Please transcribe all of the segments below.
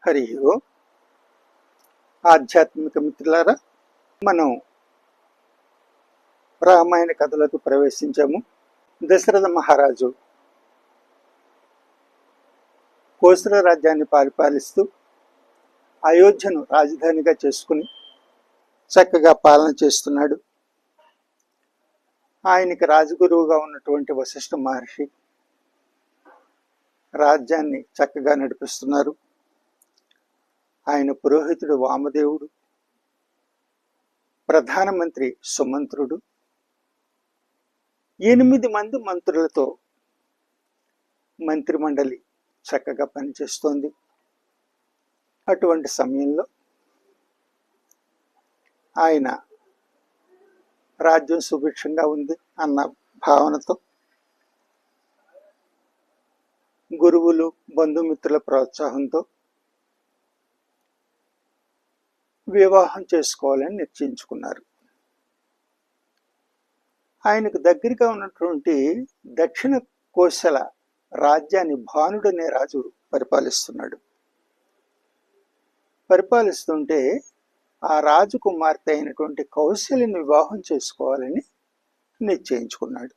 హరి ఓం. ఆధ్యాత్మిక మిత్రులారా, మనం రామాయణ కథలకు ప్రవేశించాము. దశరథ మహారాజు కోసల రాజ్యాన్ని పరిపాలిస్తూ అయోధ్యను రాజధానిగా చేసుకుని చక్కగా పాలన చేస్తున్నాడు. ఆయనకి రాజగురువుగా ఉన్నటువంటి వశిష్ఠ మహర్షి రాజ్యాన్ని చక్కగా నడిపిస్తున్నారు. ఆయన పురోహితుడు వామదేవుడు, ప్రధానమంత్రి సుమంత్రుడు, 8 మంది మంత్రులతో మంత్రిమండలి చక్కగా పనిచేస్తోంది. అటువంటి సమయంలో ఆయన రాజ్యం సుభిక్షంగా ఉంది అన్న భావనతో గురువులు, బంధుమిత్రుల ప్రోత్సాహంతో వివాహం చేసుకోవాలని నిశ్చయించుకున్నారు. ఆయనకు దగ్గరగా ఉన్నటువంటి దక్షిణ కోశల రాజ్యాన్ని భానుడనే రాజు పరిపాలిస్తున్నాడు. పరిపాలిస్తుంటే ఆ రాజు కుమార్తె అయినటువంటి కౌశల్యని వివాహం చేసుకోవాలని నిశ్చయించుకున్నాడు.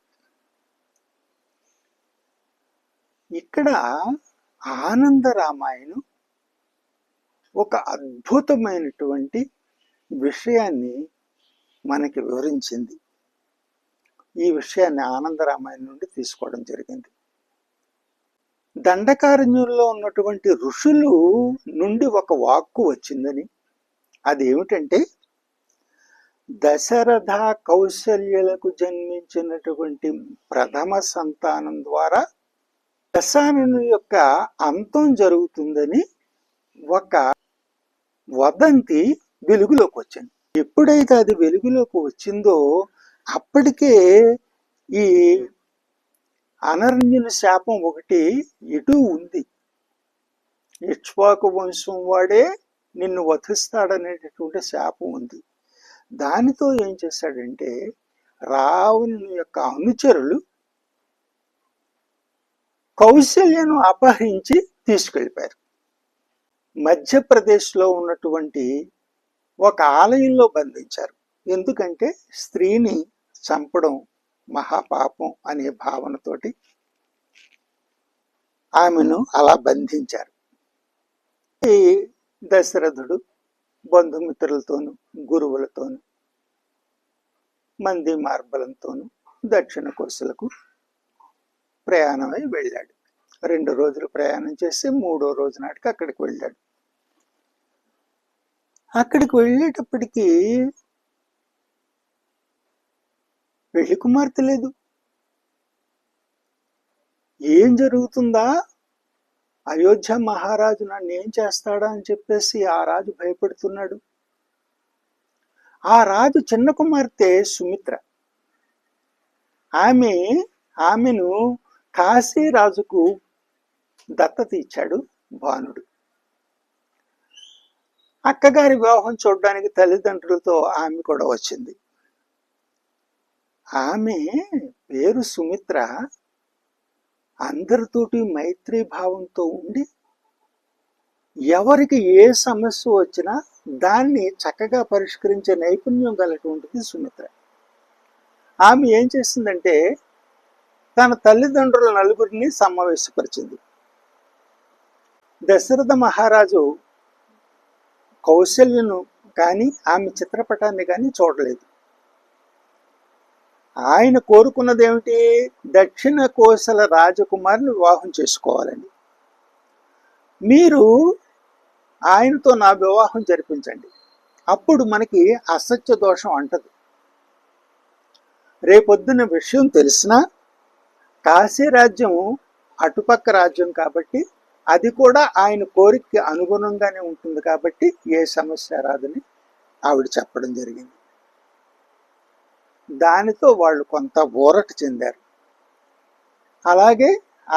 ఇక్కడ ఆనంద రామాయణం ఒక అద్భుతమైనటువంటి విషయాన్ని మనకి వివరించింది. ఈ విషయాన్ని ఆనంద రామాయణం నుండి తీసుకోవడం జరిగింది. దండకారణ్యంలో ఉన్నటువంటి ఋషులు నుండి ఒక వాక్కు వచ్చిందని, అదేమిటంటే దశరథ కౌశల్యలకు జన్మించినటువంటి ప్రథమ సంతానం ద్వారా దశానను యొక్క అంతం జరుగుతుందని ఒక వదంతి వెలుగులోకి వచ్చింది. ఎప్పుడైతే అది వెలుగులోకి వచ్చిందో అప్పటికే ఈ అనరణ్యుని శాపం ఒకటి ఇటు ఉంది. ఇక్ష్వాకు వంశం వాడే నిన్ను వధిస్తాడనేటటువంటి శాపం ఉంది. దానితో ఏం చేశాడంటే రావణుని యొక్క అనుచరులు కౌశల్యను అపహరించి తీసుకెళ్ళిపోయారు. మధ్యప్రదేశ్లో ఉన్నటువంటి ఒక ఆలయంలో బంధించారు. ఎందుకంటే స్త్రీని చంపడం మహాపాపం అనే భావనతోటి ఆమెను అలా బంధించారు. ఈ దశరథుడు బంధుమిత్రులతోనూ గురువులతోనూ మంది మార్బలంతోనూ దక్షిణ కోశలకు ప్రయాణమై వెళ్ళాడు. 2 రోజులు ప్రయాణం చేసి 3వ రోజు నాటికి అక్కడికి వెళ్ళాడు. అక్కడికి వెళ్ళేటప్పటికీ పెళ్లి కుమార్తె లేదు. ఏం జరుగుతుందా, అయోధ్య మహారాజు నన్ను ఏం చేస్తాడా అని చెప్పేసి ఆ రాజు భయపడుతున్నాడు. ఆ రాజు చిన్న కుమార్తె సుమిత్ర. ఆమెను కాశీరాజుకు దత్తత ఇచ్చాడు భానుడు. అక్కగారి వివాహం చూడడానికి తల్లిదండ్రులతో ఆమె కూడా వచ్చింది. ఆమె పేరు సుమిత్ర. అందరితోటి మైత్రీ భావంతో ఉండి ఎవరికి ఏ సమస్య వచ్చినా దాన్ని చక్కగా పరిష్కరించే నైపుణ్యం గలటువంటిది సుమిత్ర. ఆమె ఏం చేసిందంటే తన తల్లిదండ్రుల 4 సమావేశపరిచింది. దశరథ మహారాజు కౌశల్యను కానీ ఆమె చిత్రపటాన్ని కానీ చూడలేదు. ఆయన కోరుకున్నది ఏమిటి? దక్షిణ కోశల రాజకుమారిని వివాహం చేసుకోవాలని. మీరు ఆయనతో నా వివాహం జరిపించండి, అప్పుడు మనకి అసత్య దోషం అంటదు. రేపొద్దున విషయం తెలిసినా కాశీ రాజ్యం అటుపక్క రాజ్యం కాబట్టి అది కూడా ఆయన కోరికకి అనుగుణంగానే ఉంటుంది కాబట్టి ఏ సమస్య రాదని ఆవిడ చెప్పడం జరిగింది. దానితో వాళ్ళు కొంత ఊరట చెందారు. అలాగే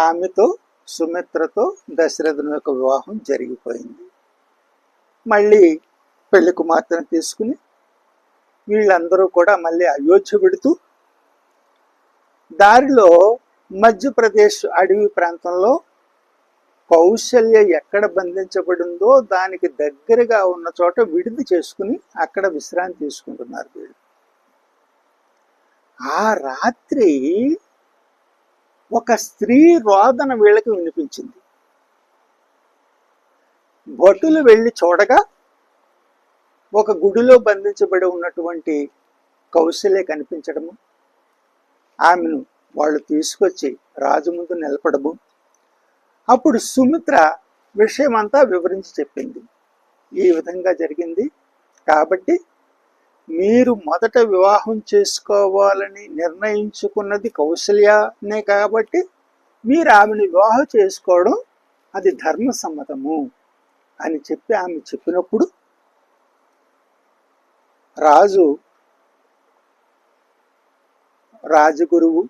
ఆమెతో సుమిత్రతో దశరథుని యొక్క వివాహం జరిగిపోయింది. మళ్ళీ పెళ్లి కుమార్తెను తీసుకుని వీళ్ళందరూ కూడా మళ్ళీ అయోధ్య పెడుతూ దారిలో మధ్యప్రదేశ్ అడవి ప్రాంతంలో కౌశల్య ఎక్కడ బంధించబడిందో దానికి దగ్గరగా ఉన్న చోట విడిది చేసుకుని అక్కడ విశ్రాంతి తీసుకుంటున్నారు వీళ్ళు. ఆ రాత్రి ఒక స్త్రీ రోదన వీళ్ళకి వినిపించింది. భటులు వెళ్ళి చూడగా ఒక గుడిలో బంధించబడి ఉన్నటువంటి కౌశల్య కనిపించడము, ఆమెను వాళ్ళు తీసుకొచ్చి రాజు ముందు నిలపడము. అప్పుడు సుమిత్ర విషయమంతా వివరించి చెప్పింది. ఈ విధంగా జరిగింది కాబట్టి మీరు మొదట వివాహం చేసుకోవాలని నిర్ణయించుకున్నది కౌశల్యనే కాబట్టి మీరు ఆమెను వివాహం చేసుకోవడం అది ధర్మసమ్మతము అని చెప్పి ఆమె చెప్పినప్పుడు రాజగురువు,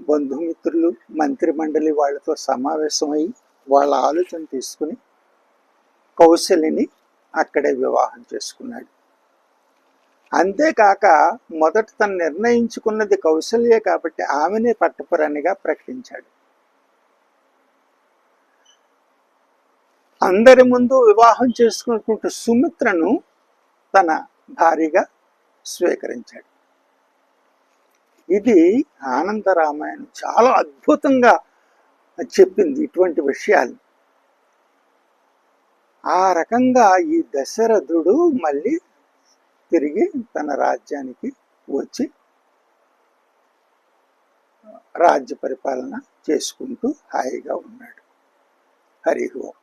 బంధుమిత్రులు, మంత్రి మండలి వాళ్ళతో సమావేశమై వాళ్ళ ఆలోచన తీసుకుని కౌశల్యని అక్కడే వివాహం చేసుకున్నాడు. అంతేకాక మొదట తను నిర్ణయించుకున్నది కౌశల్య కాబట్టి ఆమెనే పట్టపురాణిగా ప్రకటించాడు. అందరి ముందు వివాహం చేసుకున్నటువంటి సుమిత్రను తన భార్యగా స్వీకరించాడు. ఇది ఆనంద రామాయణం చాలా అద్భుతంగా చెప్పింది ఇటువంటి విషయాలు. ఆ రకంగా ఈ దశరథుడు మళ్ళీ తిరిగి తన రాజ్యానికి వచ్చి రాజ్య పరిపాలన చేసుకుంటూ హాయిగా ఉన్నాడు. హరి ఓం.